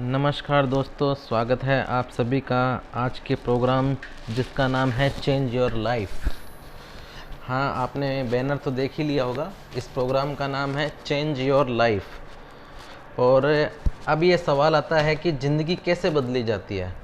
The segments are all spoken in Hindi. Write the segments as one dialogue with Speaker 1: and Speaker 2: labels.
Speaker 1: नमस्कार दोस्तों, स्वागत है आप सभी का आज के प्रोग्राम जिसका नाम है चेंज योर लाइफ। हाँ, आपने बैनर तो देख ही लिया होगा। इस प्रोग्राम का नाम है चेंज योर लाइफ। और अब ये सवाल आता है कि ज़िंदगी कैसे बदली जाती है।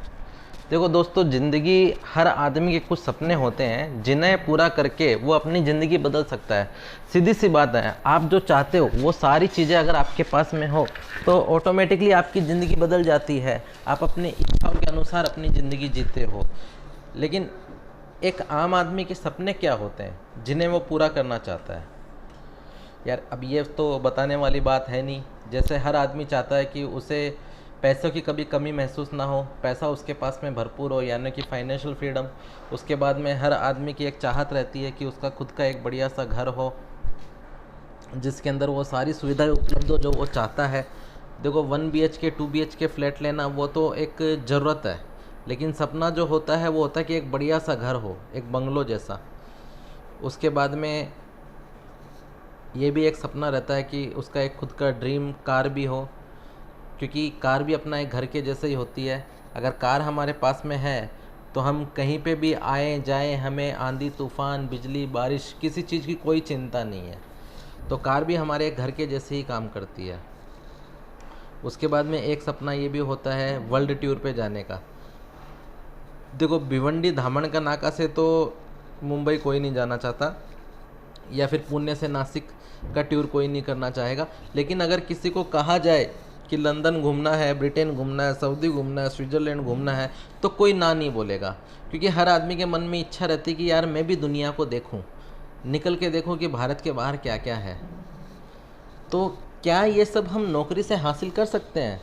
Speaker 1: देखो दोस्तों, ज़िंदगी, हर आदमी के कुछ सपने होते हैं जिन्हें पूरा करके वो अपनी ज़िंदगी बदल सकता है। सीधी सी बात है, आप जो चाहते हो वो सारी चीज़ें अगर आपके पास में हो तो ऑटोमेटिकली आपकी ज़िंदगी बदल जाती है। आप अपनी इच्छाओं के अनुसार अपनी ज़िंदगी जीते हो। लेकिन एक आम आदमी के सपने क्या होते हैं जिन्हें वो पूरा करना चाहता है? यार, अब ये तो बताने वाली बात है नहीं। जैसे हर आदमी चाहता है कि उसे पैसों की कभी कमी महसूस ना हो, पैसा उसके पास में भरपूर हो, यानी कि फाइनेंशियल फ्रीडम। उसके बाद में हर आदमी की एक चाहत रहती है कि उसका खुद का एक बढ़िया सा घर हो जिसके अंदर वो सारी सुविधाएं उपलब्ध हो जो वो चाहता है। देखो, 1 BHK 2 BHK फ्लैट लेना वो तो एक ज़रूरत है, लेकिन सपना जो होता है वो होता है कि एक बढ़िया सा घर हो, एक बंगलो जैसा। उसके बाद में ये भी एक सपना रहता है कि उसका एक खुद का ड्रीम कार भी हो, क्योंकि कार भी अपना एक घर के जैसे ही होती है। अगर कार हमारे पास में है तो हम कहीं पे भी आए जाएं, हमें आंधी तूफान बिजली बारिश किसी चीज़ की कोई चिंता नहीं है। तो कार भी हमारे घर के जैसे ही काम करती है। उसके बाद में एक सपना ये भी होता है वर्ल्ड टूर पे जाने का। देखो, भिवंडी धामण का नाका से तो मुंबई कोई नहीं जाना चाहता, या फिर पुणे से नासिक का टूर कोई नहीं करना चाहेगा। लेकिन अगर किसी को कहा जाए कि लंदन घूमना है, ब्रिटेन घूमना है, सऊदी घूमना है, स्विट्ज़रलैंड घूमना है, तो कोई ना नहीं बोलेगा। क्योंकि हर आदमी के मन में इच्छा रहती है कि यार मैं भी दुनिया को देखूं, निकल के देखूं कि भारत के बाहर क्या क्या है। तो क्या ये सब हम नौकरी से हासिल कर सकते हैं?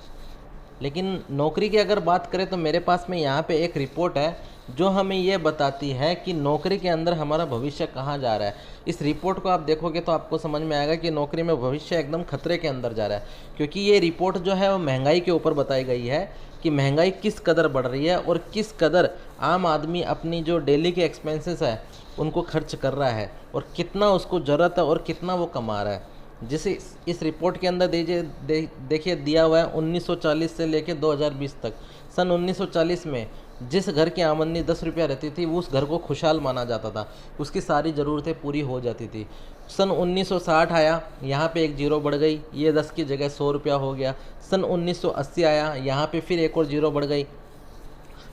Speaker 1: लेकिन नौकरी की अगर बात करें तो मेरे पास में यहाँ पे एक रिपोर्ट है जो हमें ये बताती है कि नौकरी के अंदर हमारा भविष्य कहाँ जा रहा है। इस रिपोर्ट को आप देखोगे तो आपको समझ में आएगा कि नौकरी में भविष्य एकदम खतरे के अंदर जा रहा है। क्योंकि ये रिपोर्ट जो है वो महंगाई के ऊपर बताई गई है कि महंगाई किस कदर बढ़ रही है और किस कदर आम आदमी अपनी जो डेली के एक्सपेंसेस है उनको खर्च कर रहा है, और कितना उसको ज़रूरत है और कितना वो कमा रहा है। जिसे इस रिपोर्ट के अंदर देखिए दिया हुआ है 1940 से लेकर 2020 तक। सन 1940 में जिस घर की आमदनी 10 रुपया रहती थी उस घर को खुशहाल माना जाता था, उसकी सारी ज़रूरतें पूरी हो जाती थी। सन 1960 आया, यहाँ पे एक जीरो बढ़ गई, ये 10 की जगह 100 रुपया हो गया। सन 1980 आया, यहाँ पे फिर एक और जीरो बढ़ गई,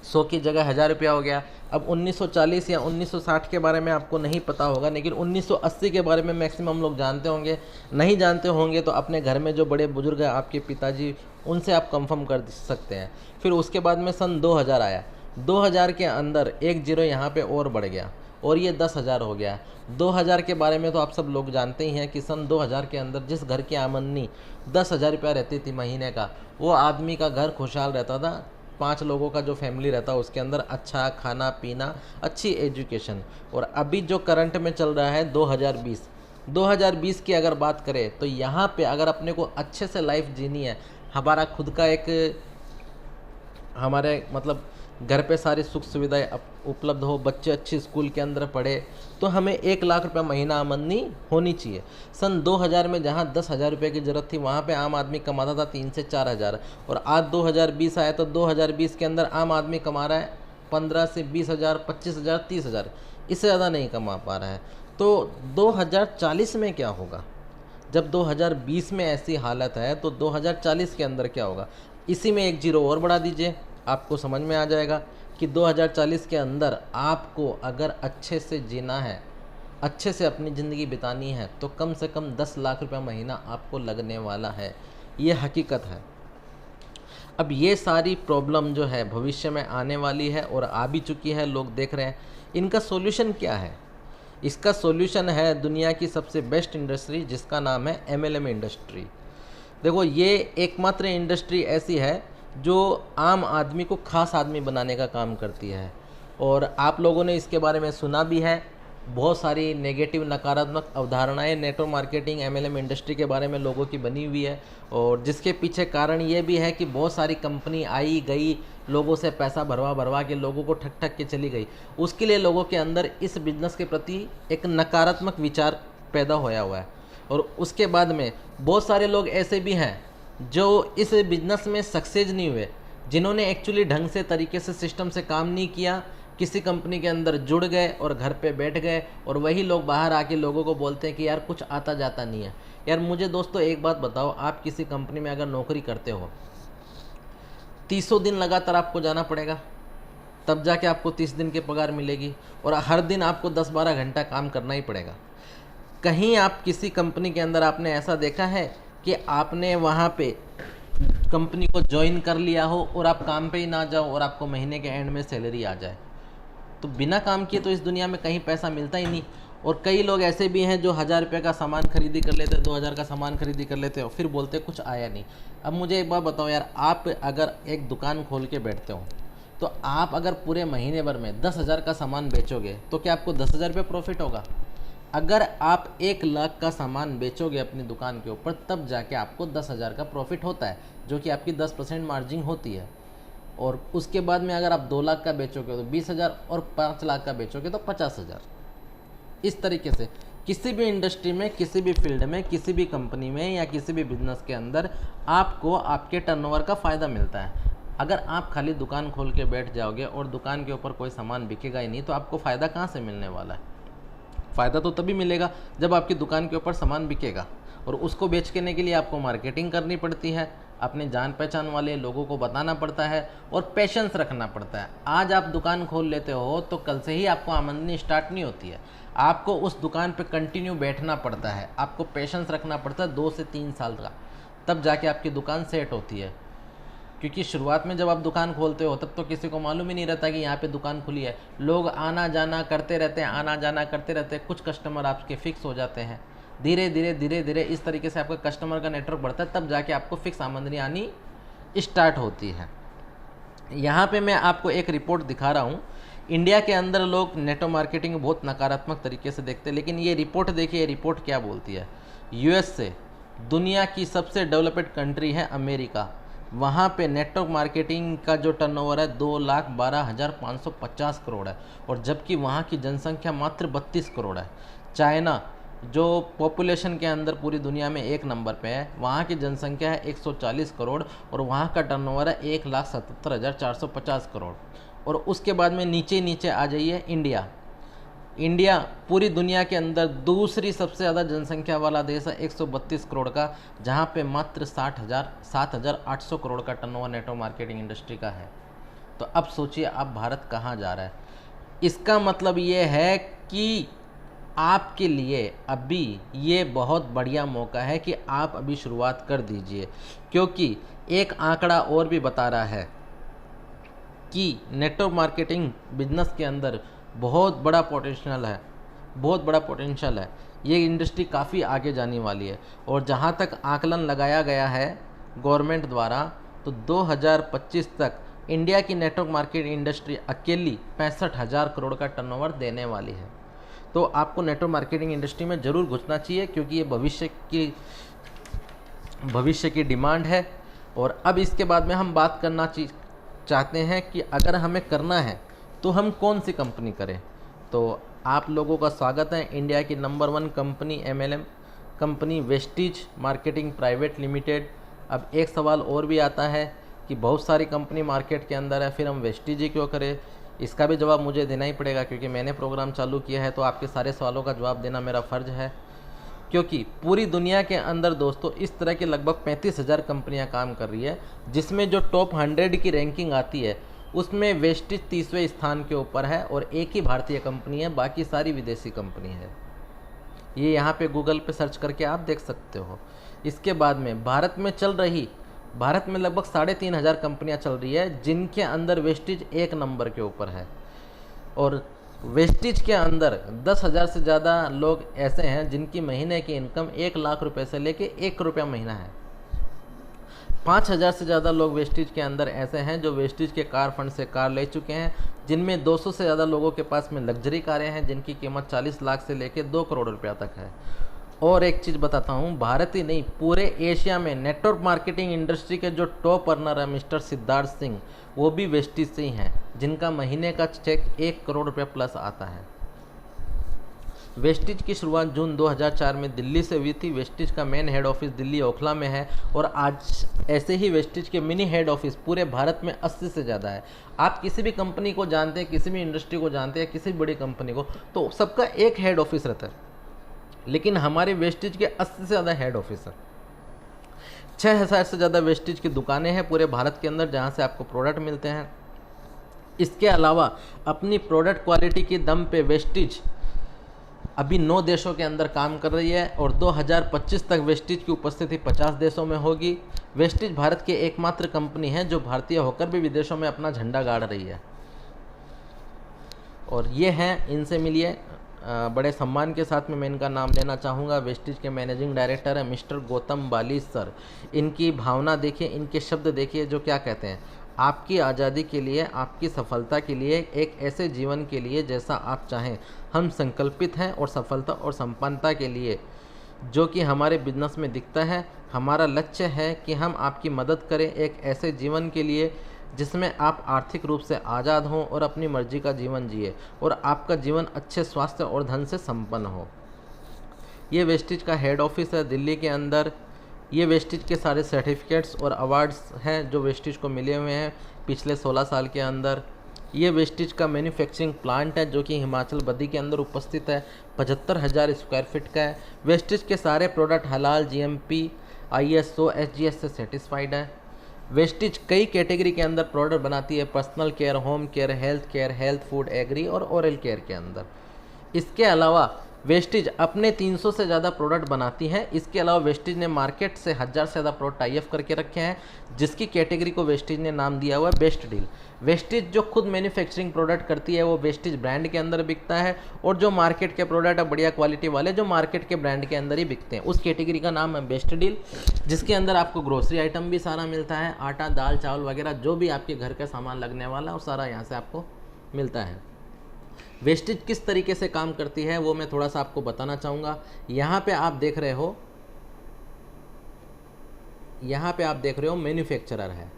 Speaker 1: 100 की जगह 1000 रुपया हो गया। अब 1940 या 1960 के बारे में आपको नहीं पता होगा, लेकिन 1980 के बारे में मैक्सिमम लोग जानते होंगे। नहीं जानते होंगे तो अपने घर में जो बड़े बुजुर्ग हैं, आपके पिताजी, उनसे आप कंफर्म कर सकते हैं। फिर उसके बाद में सन 2000 आया, 2000 के अंदर एक जीरो यहाँ पे और बढ़ गया और ये 10,000 हो गया। 2000 के बारे में तो आप सब लोग जानते ही हैं कि सन 2000 के अंदर जिस घर की आमदनी 10,000 रुपया रहती थी महीने का, वो आदमी का घर खुशहाल रहता था। 5 लोगों का जो फैमिली रहता है उसके अंदर अच्छा खाना पीना, अच्छी एजुकेशन। और अभी जो करंट में चल रहा है 2020 की अगर बात करें तो यहाँ पे अगर अपने को अच्छे से लाइफ जीनी है, हमारा खुद का एक, हमारे मतलब घर पे सारी सुख सुविधाएं उपलब्ध हो, बच्चे अच्छे स्कूल के अंदर पढ़े, तो हमें 1 लाख रुपये महीना आमदनी होनी चाहिए। सन 2000 में जहाँ 10,000 रुपये की ज़रूरत थी वहाँ पे आम आदमी कमाता था 3 से 4 हज़ार, और आज 2020 आया तो 2020 के अंदर आम आदमी कमा रहा है 15 से 20,000, 25,000, 30,000, इससे ज़्यादा नहीं कमा पा रहा है। तो 2040 में क्या होगा? जब 2020 में ऐसी हालत है तो 2040 के अंदर क्या होगा? इसी में एक जीरो और बढ़ा दीजिए, आपको समझ में आ जाएगा कि 2040 के अंदर आपको अगर अच्छे से जीना है, अच्छे से अपनी ज़िंदगी बितानी है, तो कम से कम 10 लाख रुपया महीना आपको लगने वाला है। ये हकीकत है। अब ये सारी प्रॉब्लम जो है भविष्य में आने वाली है और आ भी चुकी है, लोग देख रहे हैं। इनका सॉल्यूशन क्या है? इसका सॉल्यूशन है दुनिया की सबसे बेस्ट इंडस्ट्री जिसका नाम है MLM इंडस्ट्री। देखो, ये एकमात्र इंडस्ट्री ऐसी है जो आम आदमी को खास आदमी बनाने का काम करती है। और आप लोगों ने इसके बारे में सुना भी है, बहुत सारी नेगेटिव नकारात्मक अवधारणाएं नेटवर्क मार्केटिंग MLM इंडस्ट्री के बारे में लोगों की बनी हुई है, और जिसके पीछे कारण ये भी है कि बहुत सारी कंपनी आई गई, लोगों से पैसा भरवा भरवा के लोगों को ठग ठग के चली गई। उसके लिए लोगों के अंदर इस बिज़नेस के प्रति एक नकारात्मक विचार पैदा होया हुआ है। और उसके बाद में बहुत सारे लोग ऐसे भी हैं जो इस बिजनेस में सक्सेस नहीं हुए, जिन्होंने एक्चुअली ढंग से तरीके से सिस्टम से काम नहीं किया, किसी कंपनी के अंदर जुड़ गए और घर पे बैठ गए, और वही लोग बाहर आके लोगों को बोलते हैं कि यार कुछ आता जाता नहीं है। यार मुझे दोस्तों एक बात बताओ, आप किसी कंपनी में अगर नौकरी करते हो, 30 दिन लगातार आपको जाना पड़ेगा, तब जाके आपको 30 दिन की पगार मिलेगी, और हर दिन आपको 10-12 घंटा काम करना ही पड़ेगा। कहीं आप किसी कंपनी के अंदर आपने ऐसा देखा है कि आपने वहाँ पे कंपनी को ज्वाइन कर लिया हो और आप काम पे ही ना जाओ और आपको महीने के एंड में सैलरी आ जाए? तो बिना काम किए तो इस दुनिया में कहीं पैसा मिलता ही नहीं। और कई लोग ऐसे भी हैं जो 1000 रुपये का सामान खरीदी कर लेते, 2000 का सामान खरीदी कर लेते हो, फिर बोलते कुछ आया नहीं। अब मुझे एक बात बताओ यार, आप अगर एक दुकान खोल के बैठते हो तो आप अगर पूरे महीने भर में 10,000 का सामान बेचोगे तो क्या आपको 10,000 रुपये प्रॉफिट होगा? अगर आप 1 लाख का सामान बेचोगे अपनी दुकान के ऊपर, तब जाके आपको 10,000 का प्रॉफिट होता है, जो कि आपकी 10% मार्जिन होती है। और उसके बाद में अगर आप 2 लाख का बेचोगे तो 20,000, और 5 लाख का बेचोगे तो 50,000। इस तरीके से किसी भी इंडस्ट्री में, किसी भी फील्ड में, किसी भी कंपनी में या किसी भी बिजनेस के अंदर आपको आपके टर्नओवर का फ़ायदा मिलता है। अगर आप खाली दुकान खोल के बैठ जाओगे और दुकान के ऊपर कोई सामान बिकेगा ही नहीं, तो आपको फ़ायदा कहाँ से मिलने वाला है? फ़ायदा तो तभी मिलेगा जब आपकी दुकान के ऊपर सामान बिकेगा, और उसको बेचने के लिए आपको मार्केटिंग करनी पड़ती है, अपने जान पहचान वाले लोगों को बताना पड़ता है और पेशेंस रखना पड़ता है। आज आप दुकान खोल लेते हो तो कल से ही आपको आमदनी स्टार्ट नहीं होती है, आपको उस दुकान पे कंटिन्यू बैठना पड़ता है, आपको पेशेंस रखना पड़ता है 2 से 3 साल का, तब जाके आपकी दुकान सेट होती है। क्योंकि शुरुआत में जब आप दुकान खोलते हो तब तो किसी को मालूम ही नहीं रहता कि यहाँ पे दुकान खुली है, लोग आना जाना करते रहते हैं, आना जाना करते रहते हैं, कुछ कस्टमर आपके फिक्स हो जाते हैं। धीरे धीरे इस तरीके से आपका कस्टमर का नेटवर्क बढ़ता है, तब जाके आपको फिक्स आमदनी आनी स्टार्ट होती है। यहाँ पे मैं आपको एक रिपोर्ट दिखा रहा हूँ। इंडिया के अंदर लोग नेटवर्क मार्केटिंग बहुत नकारात्मक तरीके से देखते हैं, लेकिन ये रिपोर्ट देखिए, ये रिपोर्ट क्या बोलती है। यूएस से, दुनिया की सबसे डेवलप्ड कंट्री है अमेरिका, वहाँ पे नेटवर्क मार्केटिंग का जो टर्नओवर है 2,12,550 करोड़ है, और जबकि वहाँ की जनसंख्या मात्र 32 करोड़ है। चाइना जो पॉपुलेशन के अंदर पूरी दुनिया में 1 नंबर पे है, वहाँ की जनसंख्या है 140 करोड़ और वहाँ का टर्नओवर है 1,77,450 करोड़। और उसके बाद में नीचे आ जाइए, इंडिया पूरी दुनिया के अंदर दूसरी सबसे ज़्यादा जनसंख्या वाला देश है, 132 करोड़ का, जहाँ पे मात्र 7,800 करोड़ का टर्नओवर नेटवर्क मार्केटिंग इंडस्ट्री का है। तो अब सोचिए अब भारत कहाँ जा रहा है। इसका मतलब ये है कि आपके लिए अभी ये बहुत बढ़िया मौका है कि आप अभी शुरुआत कर दीजिए, क्योंकि एक आंकड़ा और भी बता रहा है कि नेटवर्क मार्केटिंग बिजनेस के अंदर बहुत बड़ा पोटेंशियल है, ये इंडस्ट्री काफ़ी आगे जाने वाली है। और जहाँ तक आकलन लगाया गया है गवर्नमेंट द्वारा, तो 2025 तक इंडिया की नेटवर्क मार्केटिंग इंडस्ट्री अकेली 65,000 करोड़ का टर्नओवर देने वाली है। तो आपको नेटवर्क मार्केटिंग इंडस्ट्री में ज़रूर घुसना चाहिए, क्योंकि ये भविष्य की डिमांड है। और अब इसके बाद में हम बात करना चाहते हैं कि अगर हमें करना है तो हम कौन सी कंपनी करें। तो आप लोगों का स्वागत है इंडिया की number 1 company MLM company Vestige marketing private limited. अब एक सवाल और भी आता है कि बहुत सारी कंपनी मार्केट के अंदर है, फिर हम वेस्टीज ही क्यों करें? इसका भी जवाब मुझे देना ही पड़ेगा, क्योंकि मैंने प्रोग्राम चालू किया है, तो आपके सारे सवालों का जवाब देना मेरा फ़र्ज़ है। क्योंकि पूरी दुनिया के अंदर दोस्तों इस तरह की लगभग 35,000 कंपनियां काम कर रही है, जिसमें जो टॉप 100 की रैंकिंग आती है उसमें वेस्टीज 30वें स्थान के ऊपर है, और एक ही भारतीय कंपनी है, बाकी सारी विदेशी कंपनी है। ये यहाँ पे गूगल पे सर्च करके आप देख सकते हो। इसके बाद में भारत में लगभग 3,500 कंपनियां चल रही है, जिनके अंदर वेस्टीज 1 नंबर के ऊपर है। और वेस्टीज के अंदर 10,000 से ज़्यादा लोग ऐसे हैं जिनकी महीने की इनकम 1 लाख रुपए से लेके 1 रुपया महीना है। 5,000 से ज़्यादा लोग वेस्टीज के अंदर ऐसे हैं जो वेस्टीज के कार फंड से कार ले चुके हैं, जिनमें 200 से ज़्यादा लोगों के पास में लग्जरी कारें हैं, जिनकी कीमत 40 लाख से लेके 2 करोड़ रुपया तक है। और एक चीज़ बताता हूँ, भारत ही नहीं पूरे एशिया में नेटवर्क मार्केटिंग इंडस्ट्री के जो टॉप अर्नर है मिस्टर सिद्धार्थ सिंह, वो भी वेस्टीज से ही हैं, जिनका महीने का चेक 1 करोड़ रुपया प्लस आता है। वेस्टिज की शुरुआत जून 2004 में दिल्ली से हुई थी। वेस्टिज का main head office Delhi Okhla में है और आज ऐसे ही वेस्टिज के मिनी हेड ऑफिस पूरे भारत में 80 से ज़्यादा है। आप किसी भी कंपनी को जानते हैं, किसी भी इंडस्ट्री को जानते हैं, किसी भी बड़ी कंपनी को, तो सबका एक हेड ऑफिस रहता है, लेकिन हमारे वेस्टिज के 80 से ज़्यादा हेड ऑफिस है। 6000 से ज़्यादा वेस्टिज की दुकानें हैं पूरे भारत के अंदर जहाँ से आपको प्रोडक्ट मिलते हैं। इसके अलावा अपनी प्रोडक्ट क्वालिटी के दम पे वेस्टिज अभी 9 देशों के अंदर काम कर रही है और 2025 तक वेस्टिज की उपस्थिति 50 देशों में होगी। वेस्टिज भारत की एकमात्र कंपनी है जो भारतीय होकर भी विदेशों में अपना झंडा गाड़ रही है। और ये हैं, इनसे मिलिए, बड़े सम्मान के साथ में मैं इनका नाम लेना चाहूँगा। वेस्टिज के मैनेजिंग डायरेक्टर है मिस्टर गौतम बाली सर। इनकी भावना देखिए, इनके शब्द देखिए जो क्या कहते हैं। आपकी आज़ादी के लिए, आपकी सफलता के लिए, एक ऐसे जीवन के लिए जैसा आप चाहें, हम संकल्पित हैं और सफलता और संपन्नता के लिए जो कि हमारे बिजनेस में दिखता है। हमारा लक्ष्य है कि हम आपकी मदद करें एक ऐसे जीवन के लिए जिसमें आप आर्थिक रूप से आज़ाद हों और अपनी मर्जी का जीवन जिए और आपका जीवन अच्छे स्वास्थ्य और धन से संपन्न हो। ये वेस्टिज का हेड ऑफिस है दिल्ली के अंदर। ये वेस्टिज के सारे सर्टिफिकेट्स और अवार्ड्स हैं जो वेस्टिज को मिले हुए हैं पिछले 16 साल के अंदर। ये वेस्टिज का मैन्युफैक्चरिंग प्लांट है जो कि हिमाचल बद्दी के अंदर उपस्थित है, 75,000 स्क्वायर फीट का है। वेस्टिज के सारे प्रोडक्ट हलाल, GMP, ISO, SGS से सेटिस्फाइड है। वेस्टिज कई कैटेगरी के अंदर प्रोडक्ट बनाती है, personal care, home care, health food, agri और ओरल केयर के अंदर। इसके अलावा वेस्टिज अपने 300 से ज़्यादा प्रोडक्ट बनाती है। इसके अलावा वेस्टिज ने मार्केट से 1000 से ज़्यादा प्रोडक्ट टाई अप करके रखे हैं, जिसकी कैटेगरी को वेस्टिज ने नाम दिया हुआ है बेस्ट डील। वेस्टिज जो खुद मैन्युफैक्चरिंग प्रोडक्ट करती है वो वेस्टिज ब्रांड के अंदर बिकता है, और जो मार्केट के प्रोडक्ट है बढ़िया क्वालिटी वाले जो मार्केट के ब्रांड के अंदर ही बिकते हैं, उस कैटेगरी का नाम है बेस्ट डील, जिसके अंदर आपको ग्रोसरी आइटम भी सारा मिलता है, आटा, दाल, चावल वगैरह जो भी आपके घर का सामान लगने वाला है वो सारा यहाँ से आपको मिलता है। वेस्टिज किस तरीके से काम करती है वो मैं थोड़ा सा आपको बताना चाहूँगा। यहाँ पे आप देख रहे हो, मैन्युफैक्चरर है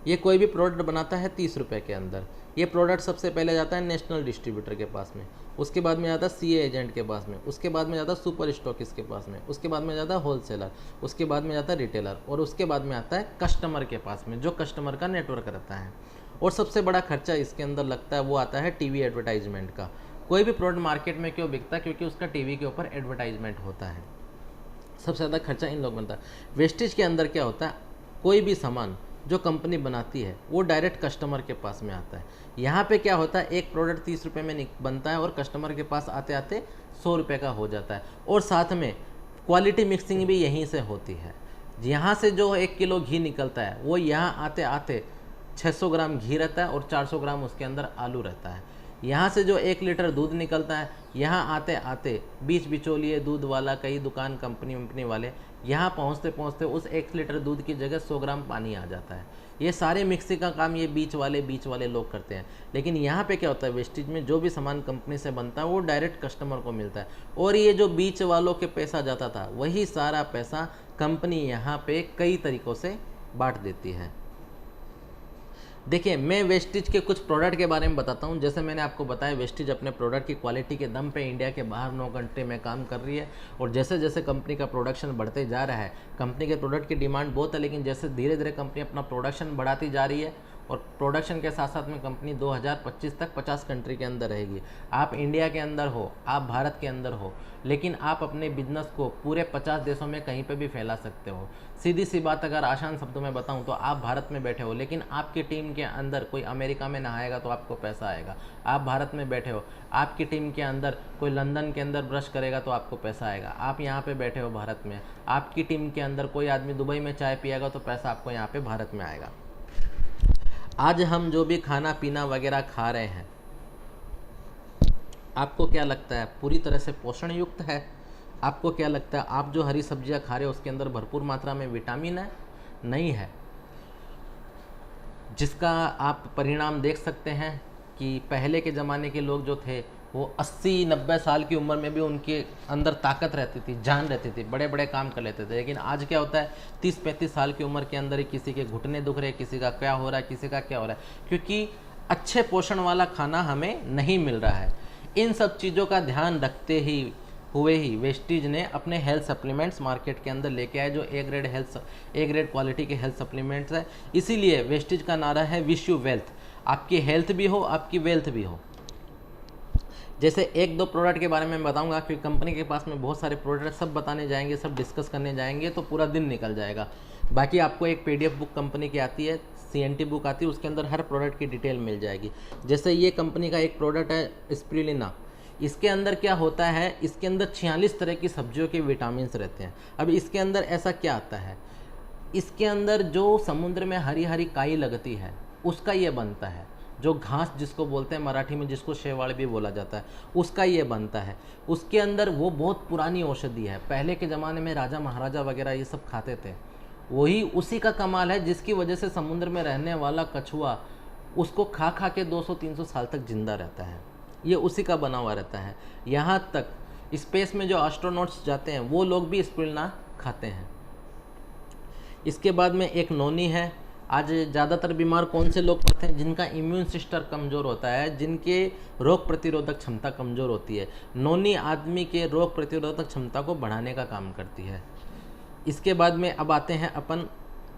Speaker 1: ये कोई भी प्रोडक्ट बनाता है 30 रुपये के अंदर। ये प्रोडक्ट सबसे पहले जाता है नेशनल डिस्ट्रीब्यूटर के पास में, उसके बाद में जाता है CA एजेंट के पास में, उसके बाद में जाता है सुपर स्टॉकिस्ट के पास में, उसके बाद में जाता है होलसेलर, उसके बाद में जाता है रिटेलर, और उसके बाद में आता है कस्टमर के पास में जो कस्टमर का नेटवर्क रहता है। और सबसे बड़ा खर्चा इसके अंदर लगता है वो आता है टीवी एडवर्टाइजमेंट का। कोई भी प्रोडक्ट मार्केट में क्यों बिकता है? क्योंकि उसका टीवी के ऊपर एडवर्टाइजमेंट होता है। सबसे ज़्यादा खर्चा इन लोग बनता है। वेस्टिज के अंदर क्या होता है, कोई भी सामान जो कंपनी बनाती है वो डायरेक्ट कस्टमर के पास में आता है। यहाँ पे क्या होता है, एक प्रोडक्ट 30 रुपये में बनता है और कस्टमर के पास आते आते 100 रुपये का हो जाता है, और साथ में क्वालिटी मिक्सिंग भी यहीं से होती है। यहाँ से जो 1 किलो घी निकलता है वो यहाँ आते आते 600 ग्राम घी रहता है और 400 ग्राम उसके अंदर आलू रहता है। यहाँ से जो 1 लीटर दूध निकलता है, यहाँ आते आते बीच बिचौलिए दूध वाला, कई दुकान कंपनी वाले, यहाँ पहुँचते पहुँचते उस 1 लीटर दूध की जगह 100 ग्राम पानी आ जाता है। ये सारे मिक्सिंग का काम ये बीच वाले लोग करते हैं। लेकिन यहाँ पे क्या होता है, वेस्टिज में जो भी सामान कंपनी से बनता है वो डायरेक्ट कस्टमर को मिलता है, और ये जो बीच वालों के पैसा जाता था वही सारा पैसा कंपनी यहाँ पे कई तरीक़ों से बांट देती है। देखिए, मैं वेस्टिज के कुछ प्रोडक्ट के बारे में बताता हूँ। जैसे मैंने आपको बताया, वेस्टिज अपने प्रोडक्ट की क्वालिटी के दम पे इंडिया के बाहर 9 कंट्री में काम कर रही है, और जैसे जैसे कंपनी का प्रोडक्शन बढ़ते जा रहा है, कंपनी के प्रोडक्ट की डिमांड बहुत है, लेकिन जैसे धीरे धीरे कंपनी अपना प्रोडक्शन बढ़ाती जा रही है, और प्रोडक्शन के साथ साथ में कंपनी 2025 तक 50 कंट्री के अंदर रहेगी। आप इंडिया के अंदर हो, आप भारत के अंदर हो, लेकिन आप अपने बिजनेस को पूरे 50 देशों में कहीं पे भी फैला सकते हो। सीधी सी बात अगर आसान शब्दों में बताऊं तो आप भारत में बैठे हो, लेकिन आपकी टीम के अंदर कोई अमेरिका में नहाएगा तो आपको पैसा आएगा। आप भारत में बैठे हो, आपकी टीम के अंदर कोई लंदन के अंदर ब्रश करेगा तो आपको पैसा आएगा। आप यहाँ पे बैठे हो भारत में, आपकी टीम के अंदर कोई आदमी दुबई में चाय पिएगा तो पैसा आपको यहाँ पे भारत में आएगा। आज हम जो भी खाना पीना वगैरह खा रहे हैं, आपको क्या लगता है पूरी तरह से पोषण युक्त है? आपको क्या लगता है आप जो हरी सब्जियां खा रहे हो उसके अंदर भरपूर मात्रा में विटामिन है? नहीं है। जिसका आप परिणाम देख सकते हैं कि पहले के ज़माने के लोग जो थे वो 80-90 साल की उम्र में भी उनके अंदर ताकत रहती थी, जान रहती थी, बड़े बड़े काम कर लेते थे। लेकिन आज क्या होता है, 30-35 साल की उम्र के अंदर ही किसी के घुटने दुख रहे, किसी का क्या हो रहा है, किसी का क्या हो रहा है, क्योंकि अच्छे पोषण वाला खाना हमें नहीं मिल रहा है। इन सब चीज़ों का ध्यान रखते ही हुए ही वेस्टीज ने अपने हेल्थ सप्लीमेंट्स मार्केट के अंदर लेके आए, जो ए ग्रेड क्वालिटी के हेल्थ सप्लीमेंट्स है। इसीलिए वेस्टीज का नारा है विश यू वेल्थ, आपकी हेल्थ भी हो, आपकी वेल्थ भी हो। जैसे एक दो प्रोडक्ट के बारे में बताऊंगा, क्योंकि कंपनी के पास में बहुत सारे प्रोडक्ट सब बताने जाएंगे, सब डिस्कस करने जाएंगे तो पूरा दिन निकल जाएगा। बाकी आपको एक PDF बुक कंपनी की आती है, CNT बुक आती है, उसके अंदर हर प्रोडक्ट की डिटेल मिल जाएगी। जैसे ये कंपनी का एक प्रोडक्ट है स्पिरुलिना, इसके अंदर क्या होता है, इसके अंदर 46 तरह की सब्जियों के विटामिन रहते हैं। अब इसके अंदर ऐसा क्या आता है, इसके अंदर जो समुद्र में हरी हरी काई लगती है उसका ये बनता है, जो घास जिसको बोलते हैं मराठी में, जिसको शेवाड़ भी बोला जाता है, उसका ये बनता है। उसके अंदर वो बहुत पुरानी औषधि है, पहले के ज़माने में राजा महाराजा वगैरह ये सब खाते थे। वही उसी का कमाल है जिसकी वजह से समुद्र में रहने वाला कछुआ उसको खा खा के 200-300 साल तक जिंदा रहता है। ये उसी का बना हुआ रहता है। यहाँ तक स्पेस में जो एस्ट्रोनॉट्स जाते हैं वो लोग भी स्पिरुलिना खाते हैं। इसके बाद में एक नोनी है। आज ज़्यादातर बीमार कौन से लोग पड़ते हैं, जिनका इम्यून सिस्टम कमज़ोर होता है, जिनके रोग प्रतिरोधक क्षमता कमज़ोर होती है। नोनी आदमी के रोग प्रतिरोधक क्षमता को बढ़ाने का काम करती है। इसके बाद में अब आते हैं अपन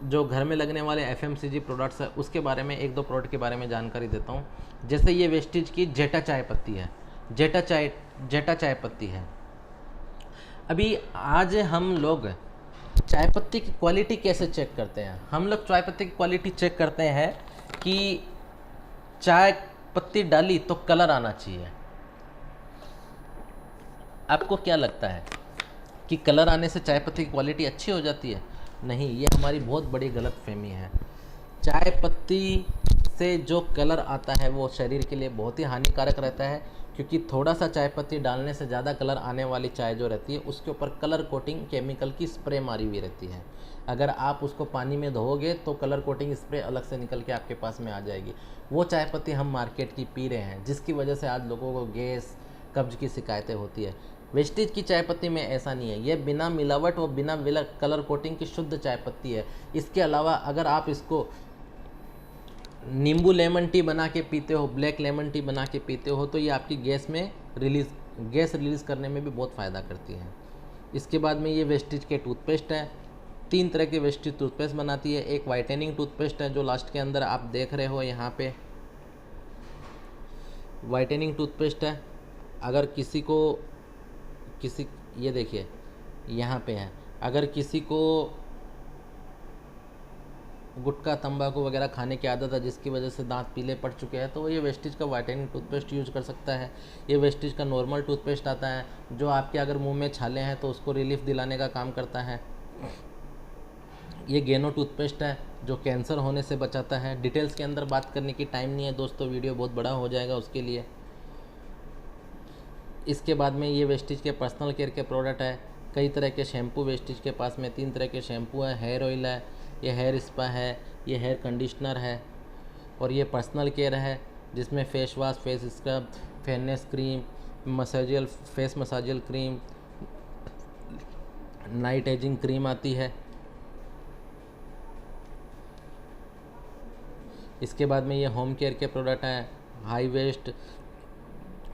Speaker 1: जो घर में लगने वाले FMCG प्रोडक्ट्स है, उसके बारे में एक दो प्रोडक्ट के बारे में जानकारी देता हूँ। जैसे ये वेस्टीज की जेटा चाय पत्ती है, जेटा चाय पत्ती है। अभी आज हम लोग चाय पत्ती की क्वालिटी कैसे चेक करते हैं, हम लोग चाय पत्ती की क्वालिटी चेक करते हैं कि चाय पत्ती डाली तो कलर आना चाहिए। आपको क्या लगता है कि कलर आने से चाय पत्ती की क्वालिटी अच्छी हो जाती है? नहीं, ये हमारी बहुत बड़ी गलतफहमी है। चाय पत्ती से जो कलर आता है वो शरीर के लिए बहुत ही हानिकारक रहता है, क्योंकि थोड़ा सा चाय पत्ती डालने से ज़्यादा कलर आने वाली चाय जो रहती है उसके ऊपर कलर कोटिंग केमिकल की स्प्रे मारी हुई रहती है। अगर आप उसको पानी में धोओगे तो कलर कोटिंग स्प्रे अलग से निकल के आपके पास में आ जाएगी। वो चाय पत्ती हम मार्केट की पी रहे हैं, जिसकी वजह से आज लोगों को गैस, कब्ज की शिकायतें होती है। वेस्टीज की चाय पत्ती में ऐसा नहीं है, ये बिना मिलावट और बिना कलर कोटिंग की शुद्ध चाय पत्ती है। इसके अलावा अगर आप इसको नींबू लेमन टी बना के पीते हो, ब्लैक लेमन टी बना के पीते हो, तो ये आपकी गैस रिलीज़ करने में भी बहुत फ़ायदा करती है। इसके बाद में ये वेस्टीज के टूथपेस्ट है। 3 तरह के वेस्टीज टूथपेस्ट बनाती है। एक वाइटनिंग टूथपेस्ट है जो लास्ट के अंदर आप देख रहे हो, यहाँ पे वाइटनिंग टूथपेस्ट है। अगर ये देखिए यहाँ पे है, अगर किसी को गुटखा तंबाकू वगैरह खाने की आदत है, जिसकी वजह से दांत पीले पड़ चुके हैं, तो ये वेस्टीज का वाइटनिंग टूथपेस्ट यूज़ कर सकता है। ये वेस्टीज का नॉर्मल टूथपेस्ट आता है, जो आपके अगर मुंह में छाले हैं तो उसको रिलीफ दिलाने का काम करता है। ये गेनो टूथपेस्ट है जो कैंसर होने से बचाता है। डिटेल्स के अंदर बात करने की टाइम नहीं है दोस्तों, वीडियो बहुत बड़ा हो जाएगा उसके लिए। इसके बाद में ये वेस्टीज के पर्सनल केयर के प्रोडक्ट है। कई तरह के शैम्पू वेस्टीज के पास में 3 तरह के शैम्पू है, हेयर ऑयल है, ये हेयर स्पा है, ये हेयर कंडीशनर है, और ये पर्सनल केयर है जिसमें face wash, face scrub, fairness cream, face मसाजियल क्रीम, नाइट एजिंग क्रीम आती है। इसके बाद में ये होम केयर के प्रोडक्ट हैं, हाई वेस्ट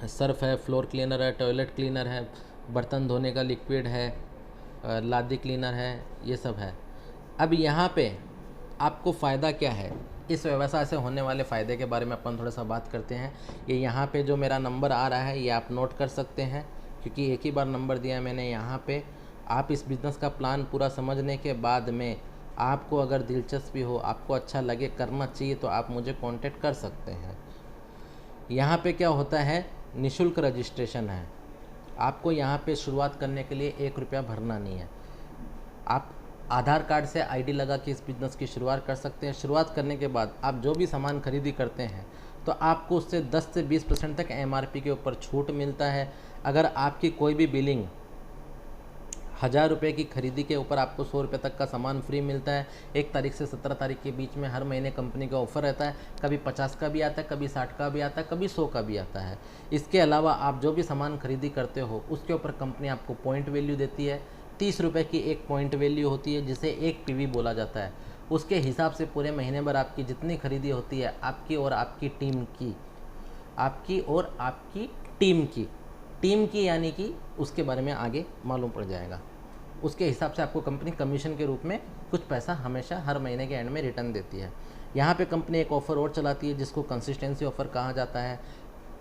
Speaker 1: सर्फ है, फ्लोर क्लीनर है, टॉयलेट क्लीनर है, बर्तन धोने का लिक्विड है, लादी क्लीनर है, ये सब है। अब यहाँ पे आपको फ़ायदा क्या है, इस व्यवसाय से होने वाले फ़ायदे के बारे में अपन थोड़ा सा बात करते हैं। ये यहाँ पे जो मेरा नंबर आ रहा है ये आप नोट कर सकते हैं, क्योंकि एक ही बार नंबर दिया है मैंने यहाँ पे। आप इस बिज़नेस का प्लान पूरा समझने के बाद में आपको अगर दिलचस्पी हो, आपको अच्छा लगे, करना चाहिए, तो आप मुझे कांटेक्ट कर सकते हैं। यहाँ पे क्या होता है, निःशुल्क रजिस्ट्रेशन है। आपको यहाँ पे शुरुआत करने के लिए 1 रुपया भरना नहीं है। आप आधार कार्ड से ID लगा के इस बिज़नेस की शुरुआत कर सकते हैं। शुरुआत करने के बाद आप जो भी सामान खरीदी करते हैं तो आपको उससे 10 से 20% तक MRP के ऊपर छूट मिलता है। अगर आपकी कोई भी बिलिंग 1000 रुपये की खरीदी के ऊपर आपको 100 रुपये तक का सामान फ्री मिलता है। 1 तारीख से 17 तारीख के बीच में हर महीने कंपनी का ऑफ़र रहता है। कभी 50 का भी आता है, कभी 60 का भी आता है, कभी 100 का भी आता है। इसके अलावा आप जो भी सामान खरीदी करते हो उसके ऊपर कंपनी आपको पॉइंट वैल्यू देती है। 30 रुपये की एक पॉइंट वैल्यू होती है, जिसे 1 PV बोला जाता है। उसके हिसाब से पूरे महीने भर आपकी जितनी खरीदी होती है, आपकी और आपकी टीम की, आपकी और आपकी टीम की यानी कि उसके बारे में आगे मालूम पड़ जाएगा। उसके हिसाब से आपको कंपनी कमीशन के रूप में कुछ पैसा हमेशा हर महीने के एंड में रिटर्न देती है। यहाँ पे कंपनी एक ऑफ़र और चलाती है जिसको कंसिस्टेंसी ऑफ़र कहा जाता है,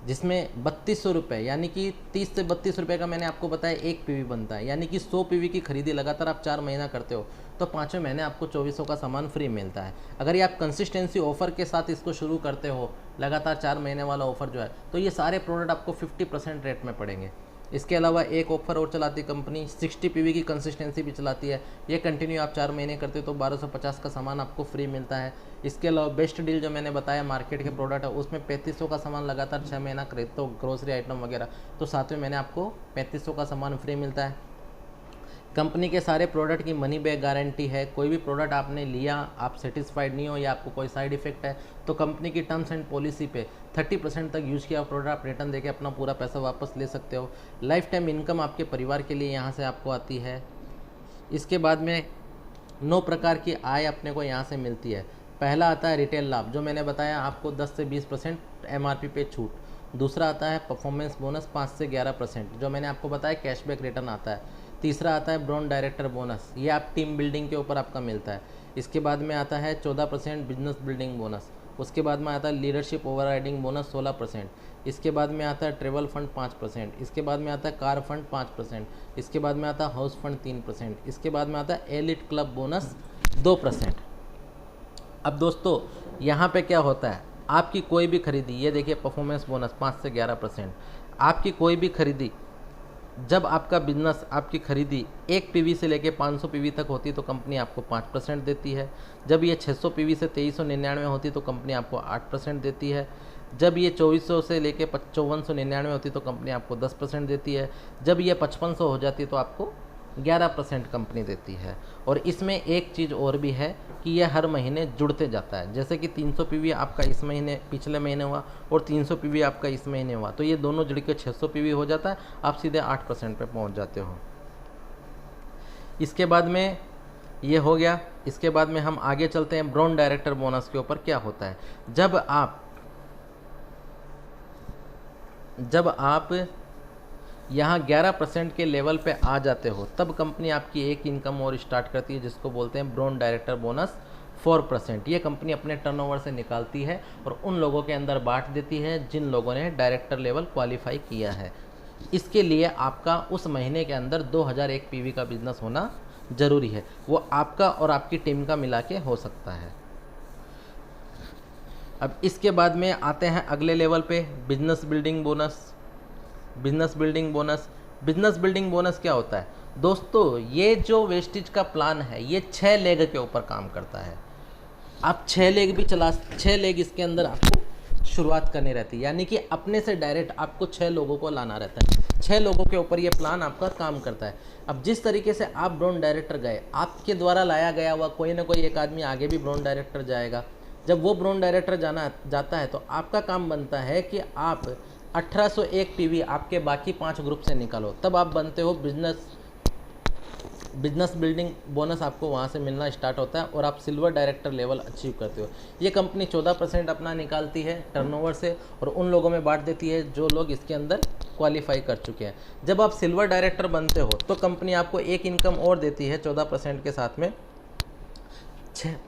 Speaker 1: जिसमें 3200 रुपये यानी कि 30 से 32 रुपये का मैंने आपको बताया एक पीवी बनता है, यानी कि 100 पीवी की खरीदी लगातार आप 4 महीना करते हो तो 5वें महीने आपको 2400 का सामान फ्री मिलता है। अगर ये आप कंसिस्टेंसी ऑफर के साथ इसको शुरू करते हो, लगातार 4 महीने वाला ऑफर जो है, तो ये सारे प्रोडक्ट आपको 50% रेट में पड़ेंगे। इसके अलावा एक ऑफर और चलाती है कंपनी, 60 पीवी की कंसिस्टेंसी भी चलाती है। ये कंटिन्यू आप 4 महीने करते हो तो 1250 का सामान आपको फ्री मिलता है। इसके अलावा बेस्ट डील जो मैंने बताया मार्केट के प्रोडक्ट है, उसमें 3500 का सामान लगातार 6 महीना खरीदते हो, ग्रोसरी आइटम वगैरह, तो 7वें महीने आपको 3500 का सामान फ्री मिलता है। कंपनी के सारे प्रोडक्ट की मनी बैक गारंटी है। कोई भी प्रोडक्ट आपने लिया, आप सेटिस्फाइड नहीं हो या आपको कोई साइड इफेक्ट है तो कंपनी की टर्म्स एंड पॉलिसी पे 30% तक यूज़ किया प्रोडक्ट आप रिटर्न देके अपना पूरा पैसा वापस ले सकते हो। लाइफ टाइम इनकम आपके परिवार के लिए यहाँ से आपको आती है। इसके बाद में 9 प्रकार की आय अपने को यहाँ से मिलती है। पहला आता है रिटेल लाभ, जो मैंने बताया आपको 10 से 20% MRP पे छूट। दूसरा आता है परफॉर्मेंस बोनस 5 से 11%, जो मैंने आपको बताया कैशबैक रिटर्न आता है। तीसरा आता है ब्रांड डायरेक्टर बोनस, ये आप टीम बिल्डिंग के ऊपर आपका मिलता है। इसके बाद में आता है 14% बिजनेस बिल्डिंग बोनस। उसके बाद में आता है लीडरशिप ओवरराइडिंग बोनस 16%। इसके बाद में आता है ट्रेवल फंड 5%। इसके बाद में आता है कार फंड 5%। इसके बाद में आता है हाउस फंड 3%। इसके बाद में आता है एलिट क्लब बोनस 2%। अब दोस्तों यहाँ पे क्या होता है, आपकी कोई भी खरीदी, ये देखिए परफॉर्मेंस बोनस 5 से 11%। आपकी कोई भी खरीदी, जब आपका बिजनेस, आपकी खरीदी 1 पीवी से लेके 500 पीवी तक होती है तो कंपनी आपको 5% देती है। जब ये 600 पीवी से 2399 होती तो कंपनी आपको 8% देती है। जब ये 2400 से लेके 5499 होती तो कंपनी आपको 10% देती है। जब ये 5500 हो जाती है तो आपको 11% कंपनी देती है। और इसमें एक चीज़ और भी है कि यह हर महीने जुड़ते जाता है। जैसे कि 300 पीवी आपका इस महीने, पिछले महीने हुआ और 300 पीवी आपका इस महीने हुआ, तो ये दोनों जुड़ के 600 पीवी हो जाता है, आप सीधे 8% पे पहुंच जाते हो। इसके बाद में ये हो गया। इसके बाद में हम आगे चलते हैं ब्रांड डायरेक्टर बोनस के ऊपर। क्या होता है, जब आप यहाँ 11% के लेवल पे आ जाते हो तब कंपनी आपकी एक इनकम और स्टार्ट करती है जिसको बोलते हैं ब्रांड डायरेक्टर बोनस 4%। ये कंपनी अपने टर्नओवर से निकालती है और उन लोगों के अंदर बांट देती है जिन लोगों ने डायरेक्टर लेवल क्वालिफाई किया है। इसके लिए आपका उस महीने के अंदर 2001 पीवी का बिजनेस होना ज़रूरी है। वो आपका और आपकी टीम का मिला के हो सकता है। अब इसके बाद में आते हैं अगले लेवल पे, business building bonus. Business building bonus क्या होता है दोस्तों, ये जो वेस्टेज का प्लान है ये 6 लेग के ऊपर काम करता है। आप 6 लेग इसके अंदर आपको शुरुआत करनी रहती है, यानी कि अपने से डायरेक्ट आपको 6 लोगों को लाना रहता है। 6 लोगों के ऊपर ये प्लान आपका काम करता है। अब जिस तरीके से आप ब्रांड डायरेक्टर गए, आपके द्वारा लाया गया हुआ कोई ना कोई एक आदमी आगे भी ब्रांड डायरेक्टर जाएगा। जब वो ब्रांड डायरेक्टर जाता है तो आपका काम बनता है कि आप 1801 पीवी आपके बाकी 5 ग्रुप से निकालो, तब आप बनते हो बिजनेस बिल्डिंग बोनस आपको वहाँ से मिलना स्टार्ट होता है और आप सिल्वर डायरेक्टर लेवल अचीव करते हो। ये कंपनी 14% अपना निकालती है टर्नओवर से और उन लोगों में बांट देती है जो लोग इसके अंदर क्वालिफाई कर चुके हैं। जब आप सिल्वर डायरेक्टर बनते हो तो कंपनी आपको एक इनकम और देती है 14% के साथ में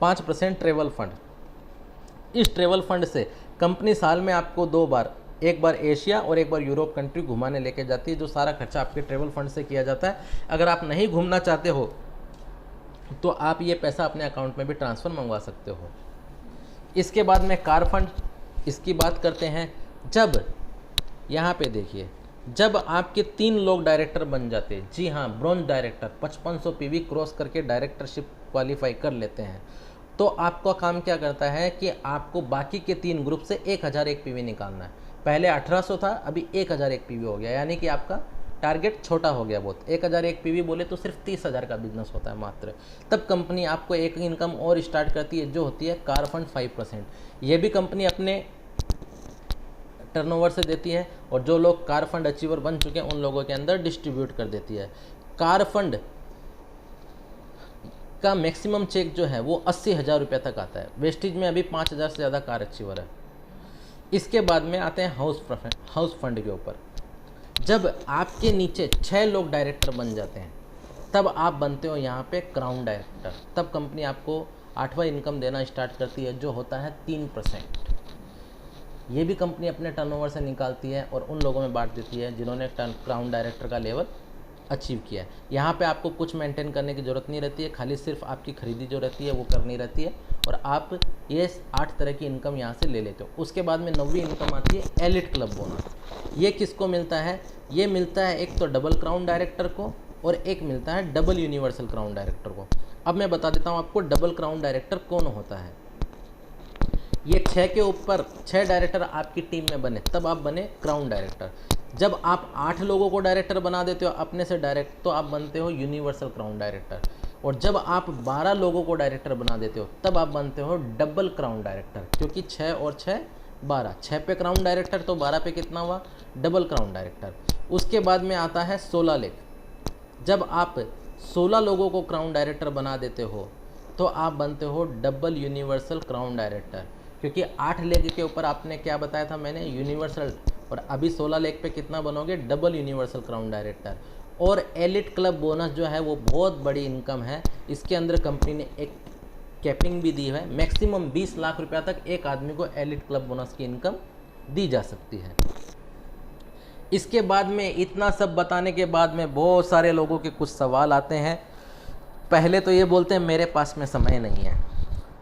Speaker 1: 5% ट्रेवल फंड। इस ट्रेवल फंड से कंपनी साल में आपको 2 बार, एक बार एशिया और एक बार यूरोप कंट्री घुमाने लेके जाती है, जो सारा खर्चा आपके ट्रेवल फंड से किया जाता है। अगर आप नहीं घूमना चाहते हो तो आप ये पैसा अपने अकाउंट में भी ट्रांसफ़र मंगवा सकते हो। इसके बाद में कार फंड, इसकी बात करते हैं। जब यहाँ पे देखिए, जब आपके 3 लोग डायरेक्टर बन जाते हैं, जी हाँ, ब्रॉन्ज डायरेक्टर 5500 पीवी क्रॉस करके डायरेक्टरशिप क्वालिफाई कर लेते हैं, तो आपका काम क्या करता है कि आपको बाकी के 3 ग्रुप से 1001 पीवी निकालना है। पहले 1800 था, अभी 1001 पीवी हो गया, यानी कि आपका टारगेट छोटा हो गया बहुत। 1001 पीवी बोले तो सिर्फ 30,000 का बिजनेस होता है मात्र। तब कंपनी आपको एक इनकम और स्टार्ट करती है जो होती है कार फंड 5%। ये भी कंपनी अपने टर्नओवर से देती है और जो लोग कार फंड अचीवर बन चुके हैं उन लोगों के अंदर डिस्ट्रीब्यूट कर देती है। कार फंड का मैक्सिमम चेक जो है वो 80,000 रुपये तक आता है। वेस्टेज में अभी 5,000 से ज़्यादा कार अचीवर है। इसके बाद में आते हैं हाउस फंड के ऊपर। जब आपके नीचे 6 लोग डायरेक्टर बन जाते हैं तब आप बनते हो यहाँ पे क्राउन डायरेक्टर। तब कंपनी आपको 8वां इनकम देना स्टार्ट करती है, जो होता है 3%। ये भी कंपनी अपने टर्नओवर से निकालती है और उन लोगों में बांट देती है जिन्होंने क्राउन डायरेक्टर का लेवल अचीव किया है। यहाँ पे आपको कुछ मेंटेन करने की ज़रूरत नहीं रहती है, खाली सिर्फ आपकी खरीदी जो रहती है वो करनी रहती है और आप ये 8 तरह की इनकम यहाँ से ले लेते हो। उसके बाद में 9वीं इनकम आती है एलिट क्लब बोनस। ये किसको मिलता है? ये मिलता है एक तो डबल क्राउन डायरेक्टर को और एक मिलता है डबल यूनिवर्सल क्राउन डायरेक्टर को। अब मैं बता देता हूँ आपको डबल क्राउन डायरेक्टर कौन होता है। ये 6 के ऊपर 6 डायरेक्टर आपकी टीम में बने तब आप बने क्राउन डायरेक्टर। जब आप 8 लोगों को डायरेक्टर बना देते हो अपने से डायरेक्ट तो आप बनते हो यूनिवर्सल क्राउन डायरेक्टर। और जब आप 12 लोगों को डायरेक्टर बना देते हो तब आप बनते हो डबल क्राउन डायरेक्टर, क्योंकि 6 और 6 12, 6 पे क्राउन डायरेक्टर तो 12 पे कितना हुआ? Double crown director. उसके बाद में आता है 16 लेग। जब आप 16 लोगों को क्राउन डायरेक्टर बना देते हो तो आप बनते हो डबल यूनिवर्सल क्राउन डायरेक्टर, क्योंकि 8 लेग के ऊपर आपने क्या बताया था मैंने? यूनिवर्सल। और अभी 16 लेग पे कितना बनोगे? Double universal crown director. और एलिट क्लब बोनस जो है वो बहुत बड़ी इनकम है। इसके अंदर कंपनी ने एक कैपिंग भी दी है, मैक्सिमम 20 लाख रुपया तक एक आदमी को एलिट क्लब बोनस की इनकम दी जा सकती है। इसके बाद में इतना सब बताने के बाद में बहुत सारे लोगों के कुछ सवाल आते हैं। पहले तो ये बोलते हैं मेरे पास में समय नहीं है।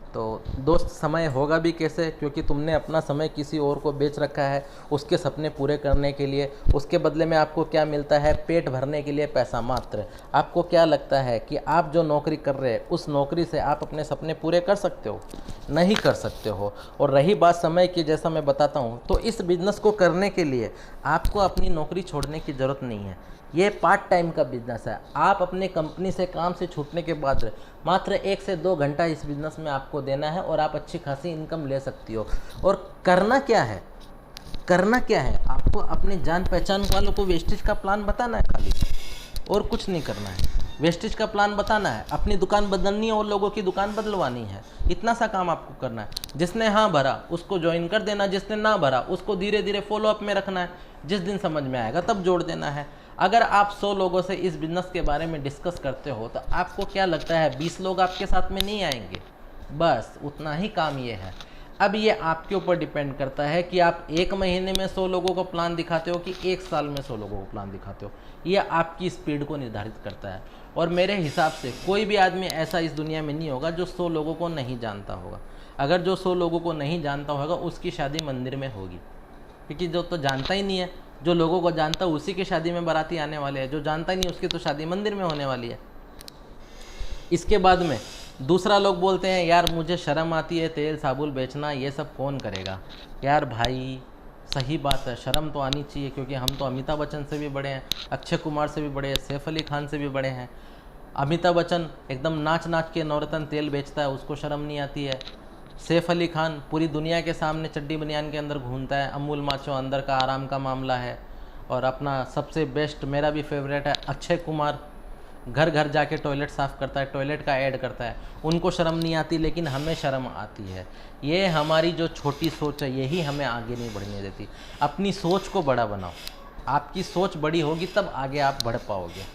Speaker 1: तो दोस्त, समय होगा भी कैसे? क्योंकि तुमने अपना समय किसी और को बेच रखा है उसके सपने पूरे करने के लिए। उसके बदले में आपको क्या मिलता है? पेट भरने के लिए पैसा मात्र। आपको क्या लगता है कि आप जो नौकरी कर रहे हैं उस नौकरी से आप अपने सपने पूरे कर सकते हो? नहीं कर सकते हो। और रही बात समय की, जैसा मैं बताता हूँ, तो इस बिज़नेस को करने के लिए आपको अपनी नौकरी छोड़ने की ज़रूरत नहीं है। ये पार्ट टाइम का बिजनेस है। आप अपने कंपनी से काम से छूटने के बाद मात्र 1 से 2 घंटा इस बिज़नेस में आपको देना है और आप अच्छी खासी इनकम ले सकती हो। और करना क्या है? करना क्या है? आपको अपने जान पहचान वालों को वेस्टेज का प्लान बताना है खाली, और कुछ नहीं करना है। वेस्टेज का प्लान बताना है, अपनी दुकान बदलनी है और लोगों की दुकान बदलवानी है। इतना सा काम आपको करना है। जिसने हाँ भरा उसको ज्वाइन कर देना, जिसने ना भरा उसको धीरे धीरे फॉलोअप में रखना है। जिस दिन समझ में आएगा तब जोड़ देना है। अगर आप 100 लोगों से इस बिज़नेस के बारे में डिस्कस करते हो तो आपको क्या लगता है 20 लोग आपके साथ में नहीं आएंगे? बस उतना ही काम ये है। अब ये आपके ऊपर डिपेंड करता है कि आप 1 महीने में 100 लोगों को प्लान दिखाते हो कि 1 साल में 100 लोगों को प्लान दिखाते हो। ये आपकी स्पीड को निर्धारित करता है। और मेरे हिसाब से कोई भी आदमी ऐसा इस दुनिया में नहीं होगा जो 100 लोगों को नहीं जानता होगा। अगर जो 100 लोगों को नहीं जानता होगा उसकी शादी मंदिर में होगी, क्योंकि जो तो जानता ही नहीं है, जो लोगों को जानता है उसी की शादी में बाराती आने वाले हैं। जो जानता ही नहीं उसकी तो शादी मंदिर में होने वाली है। इसके बाद में दूसरा लोग बोलते हैं यार मुझे शर्म आती है तेल साबुन बेचना, ये सब कौन करेगा? यार भाई सही बात है, शर्म तो आनी चाहिए, क्योंकि हम तो अमिताभ बच्चन से भी बड़े हैं, अक्षय कुमार से भी बड़े हैं, सैफ अली खान से भी बड़े हैं। अमिताभ बच्चन एकदम नाच नाच के नवरत्न तेल बेचता है, उसको शर्म नहीं आती है। सैफ अली खान पूरी दुनिया के सामने चड्डी बनियान के अंदर घूमता है। अमूल माचो अंदर का आराम का मामला है। और अपना सबसे बेस्ट मेरा भी फेवरेट है अक्षय कुमार, घर घर जाके टॉयलेट साफ़ करता है, टॉयलेट का ऐड करता है। उनको शर्म नहीं आती लेकिन हमें शर्म आती है। ये हमारी जो छोटी सोच है यही हमें आगे नहीं बढ़ने देती। अपनी सोच को बड़ा बनाओ, आपकी सोच बड़ी होगी तब आगे आप बढ़ पाओगे।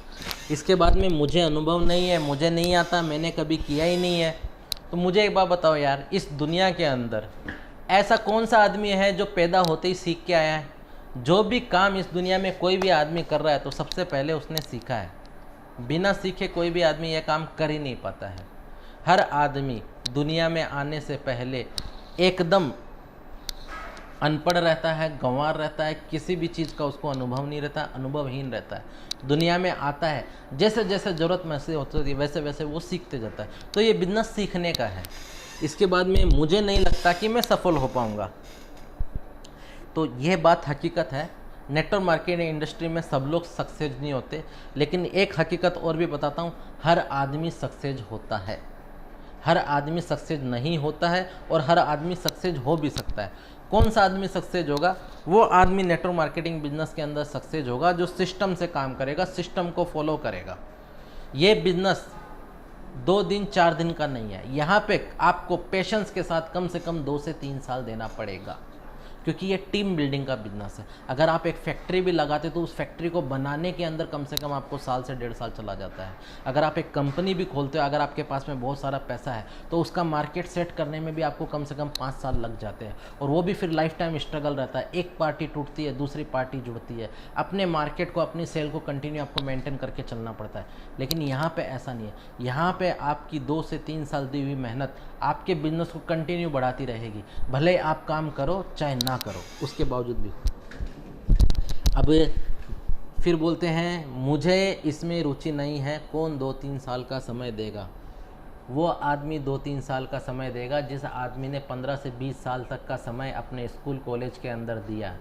Speaker 1: इसके बाद में मुझे अनुभव नहीं है, मुझे नहीं आता, मैंने कभी किया ही नहीं है। तो मुझे एक बात बताओ यार, इस दुनिया के अंदर ऐसा कौन सा आदमी है जो पैदा होते ही सीख के आया है? जो भी काम इस दुनिया में कोई भी आदमी कर रहा है तो सबसे पहले उसने सीखा है। बिना सीखे कोई भी आदमी यह काम कर ही नहीं पाता है। हर आदमी दुनिया में आने से पहले एकदम अनपढ़ रहता है, गंवार रहता है, किसी भी चीज़ का उसको अनुभव नहीं रहता, अनुभवहीन रहता है। दुनिया में आता है, जैसे जैसे ज़रूरत महसूस होती है वैसे वैसे वो सीखते जाता है। तो ये बिजनेस सीखने का है। इसके बाद में मुझे नहीं लगता कि मैं सफल हो पाऊँगा। तो ये बात हकीकत है। नेटवर्क मार्केटिंग इंडस्ट्री में सब लोग सक्सेस नहीं होते, लेकिन एक हकीकत और भी बताता हूँ, हर आदमी सक्सेस होता है। हर आदमी सक्सेस नहीं होता है और हर आदमी सक्सेस हो भी सकता है। कौन सा आदमी सक्सेस होगा? वो आदमी नेटवर्क मार्केटिंग बिजनेस के अंदर सक्सेस होगा जो सिस्टम से काम करेगा, सिस्टम को फॉलो करेगा। ये बिजनेस 2 दिन 4 दिन का नहीं है। यहाँ पे आपको पेशेंस के साथ कम से कम 2 से 3 साल देना पड़ेगा। क्योंकि ये टीम बिल्डिंग का बिजनेस है। अगर आप एक फैक्ट्री भी लगाते तो उस फैक्ट्री को बनाने के अंदर कम से कम आपको साल से 1.5 साल चला जाता है। अगर आप एक कंपनी भी खोलते हो, अगर आपके पास में बहुत सारा पैसा है तो उसका मार्केट सेट करने में भी आपको कम से कम 5 साल लग जाते हैं, और वो भी फिर लाइफ टाइम स्ट्रगल रहता है। एक पार्टी टूटती है, दूसरी पार्टी जुड़ती है, अपने मार्केट को, अपनी सेल को कंटिन्यू आपको मेंटेन करके चलना पड़ता है। लेकिन यहाँ पे ऐसा नहीं है। यहाँ पे आपकी 2 से 3 साल दी हुई मेहनत आपके बिजनेस को कंटिन्यू बढ़ाती रहेगी, भले आप काम करो चाहे ना करो, उसके बावजूद भी। अब फिर बोलते हैं मुझे इसमें रुचि नहीं है, कौन 2-3 साल का समय देगा? वो आदमी 2-3 साल का समय देगा जिस आदमी ने 15 से 20 साल तक का समय अपने स्कूल कॉलेज के अंदर दिया।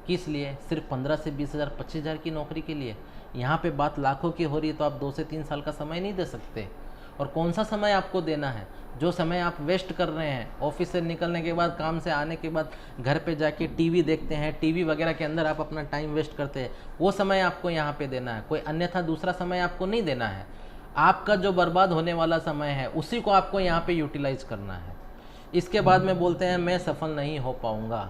Speaker 1: किस लिए? सिर्फ 15 से 20 हज़ार, 25 हज़ार की नौकरी के लिए। यहाँ पे बात लाखों की हो रही है, तो आप 2 से 3 साल का समय नहीं दे सकते। और कौन सा समय आपको देना है? जो समय आप वेस्ट कर रहे हैं, ऑफिस से निकलने के बाद, काम से आने के बाद घर पे जाके टीवी देखते हैं, टीवी वगैरह के अंदर आप अपना टाइम वेस्ट करते हैं, वो समय आपको यहाँ पे देना है। कोई अन्यथा दूसरा समय आपको नहीं देना है। आपका जो बर्बाद होने वाला समय है उसी को आपको यहाँ पे यूटिलाइज करना है। इसके बाद में बोलते हैं मैं सफल नहीं हो पाऊँगा।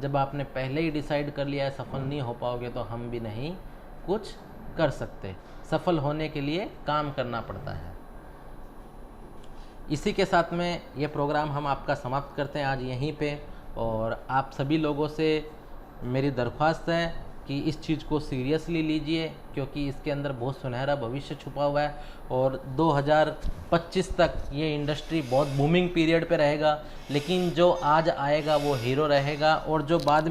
Speaker 1: जब आपने पहले ही डिसाइड कर लिया है सफल नहीं हो पाओगे, तो हम भी नहीं कुछ कर सकते। सफल होने के लिए काम करना पड़ता है। इसी के साथ में ये प्रोग्राम हम आपका समाप्त करते हैं आज यहीं पे। और आप सभी लोगों से मेरी दरख्वास्त है कि इस चीज़ को सीरियसली लीजिए, क्योंकि इसके अंदर बहुत सुनहरा भविष्य छुपा हुआ है। और 2025 तक ये इंडस्ट्री बहुत बूमिंग पीरियड पे रहेगा। लेकिन जो आज आएगा वो हीरो रहेगा, और जो बाद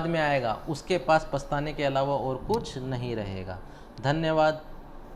Speaker 1: में आएगा उसके पास पछताने के अलावा और कुछ नहीं रहेगा। धन्यवाद।